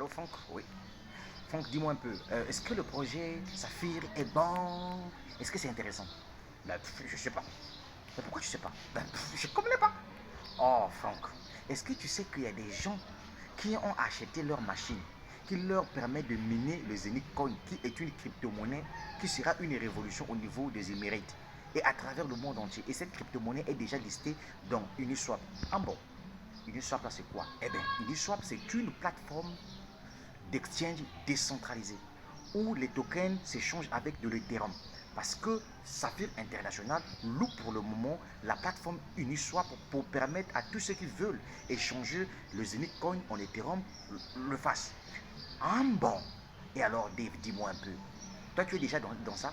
Allô Franck? Oui. Franck, dis-moi un peu, est-ce que le projet Saphir est bon? Est-ce que c'est intéressant? Je sais pas. Mais pourquoi tu sais pas? Je ne connais pas. Oh Franck, est-ce que tu sais qu'il y a des gens qui ont acheté leur machine qui leur permet de miner le Zenith Coin, qui est une crypto-monnaie qui sera une révolution au niveau des Émirates et à travers le monde entier. Et cette crypto-monnaie est déjà listée dans Uniswap. Ah bon? Uniswap là c'est quoi? Eh bien, Uniswap c'est une plateforme d'exchange décentralisé où les tokens s'échangent avec de l'Ethereum. Parce que Saphir International loue pour le moment la plateforme Uniswap pour permettre à tous ceux qui veulent échanger le Zenith Coin en Ethereum le fassent. Ah bon. Et alors Dave, dis-moi un peu. Toi tu es déjà dans ça?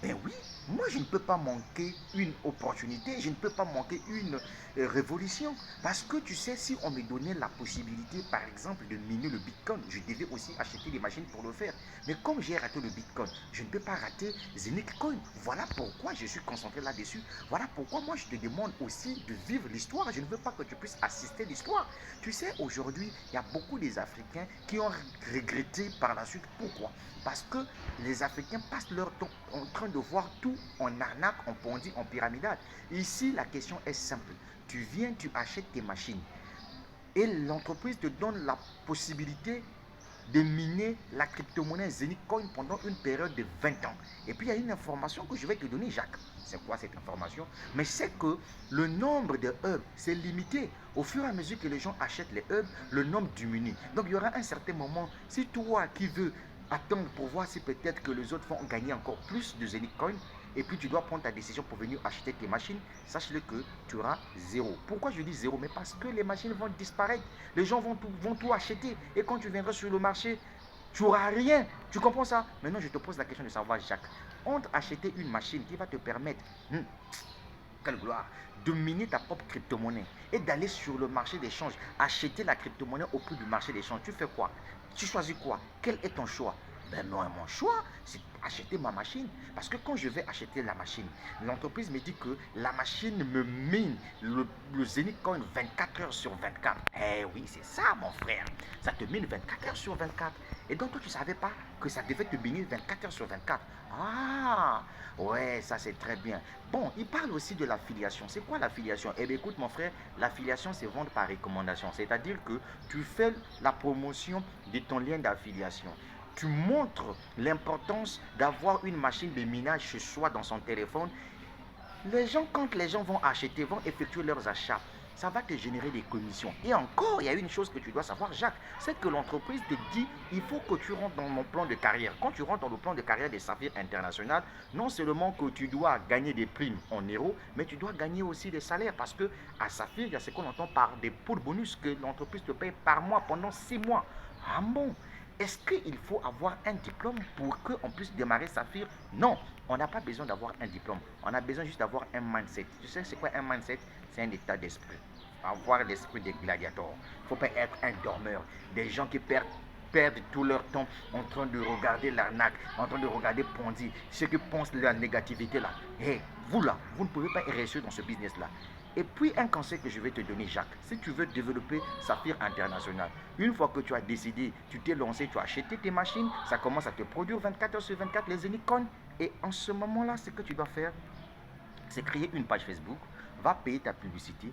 Ben oui, moi je ne peux pas manquer une opportunité, je ne peux pas manquer une révolution. Parce que tu sais, si on me donnait la possibilité, par exemple, de miner le Bitcoin, je devais aussi acheter des machines pour le faire. Mais comme j'ai raté le Bitcoin, je ne peux pas rater Zenith Coin. Voilà pourquoi je suis concentré là-dessus. Voilà pourquoi moi je te demande aussi de vivre l'histoire. Je ne veux pas que tu puisses assister l'histoire. Tu sais, aujourd'hui, il y a beaucoup des Africains qui ont regretté par la suite. Pourquoi? Parce que les Africains passent leur temps en train de voir tout en arnaque, en ponzi, en pyramidal. Ici, la question est simple. Tu viens, tu achètes tes machines et l'entreprise te donne la possibilité de miner la crypto-monnaie Zenith Coin pendant une période de 20 ans. Et puis il y a une information que je vais te donner, Jacques. C'est quoi cette information? Mais c'est que le nombre de hubs, c'est limité. Au fur et à mesure que les gens achètent les hubs, le nombre diminue. Donc il y aura un certain moment, si toi qui veux attendre pour voir si peut-être que les autres vont gagner encore plus de Zenith Coin, et puis tu dois prendre ta décision pour venir acheter tes machines, sache-le que tu auras zéro. Pourquoi je dis zéro? Mais parce que les machines vont disparaître. Les gens vont tout acheter. Et quand tu viendras sur le marché, tu n'auras rien. Tu comprends ça? Maintenant, je te pose la question de savoir, Jacques, entre acheter une machine qui va te permettre, quelle gloire, de miner ta propre crypto-monnaie et d'aller sur le marché d'échange, acheter la crypto-monnaie au prix du marché d'échange, tu fais quoi? Tu choisis quoi? Quel est ton choix? Ben moi, mon choix, c'est acheter ma machine. Parce que quand je vais acheter la machine, l'entreprise me dit que la machine me mine le Zenith Coin 24 heures sur 24. Eh oui, c'est ça, mon frère. Ça te mine 24 heures sur 24. Et donc, toi, tu ne savais pas que ça devait te miner 24 heures sur 24. Ah, ouais, ça c'est très bien. Bon, il parle aussi de l'affiliation. C'est quoi l'affiliation? Eh bien, écoute, mon frère, l'affiliation, c'est vendre par recommandation. C'est-à-dire que tu fais la promotion de ton lien d'affiliation. Tu montres l'importance d'avoir une machine de minage chez soi dans son téléphone. Les gens, quand les gens vont acheter, vont effectuer leurs achats, ça va te générer des commissions. Et encore, il y a une chose que tu dois savoir, Jacques, c'est que l'entreprise te dit, il faut que tu rentres dans mon plan de carrière. Quand tu rentres dans le plan de carrière des Saphir International, non seulement que tu dois gagner des primes en euros, mais tu dois gagner aussi des salaires. Parce que à Saphir, il y a ce qu'on entend par des pool bonus que l'entreprise te paye par mois pendant 6 mois. Ah bon? Est-ce qu'il faut avoir un diplôme pour qu'on puisse démarrer Saphir? Non, on n'a pas besoin d'avoir un diplôme. On a besoin juste d'avoir un mindset. Tu sais, c'est quoi un mindset? C'est un état d'esprit. Avoir l'esprit des gladiateurs. Il ne faut pas être un dormeur. Des gens qui perdent tout leur temps en train de regarder l'arnaque, en train de regarder Ponzi, ceux qui pensent de la négativité là. Hé, vous là, vous ne pouvez pas réussir dans ce business là. Et puis un conseil que je vais te donner, Jacques, si tu veux développer Saphir International, une fois que tu as décidé, tu t'es lancé, tu as acheté tes machines, ça commence à te produire 24 heures sur 24 les Zenicon. Et en ce moment-là, ce que tu dois faire, c'est créer une page Facebook, va payer ta publicité,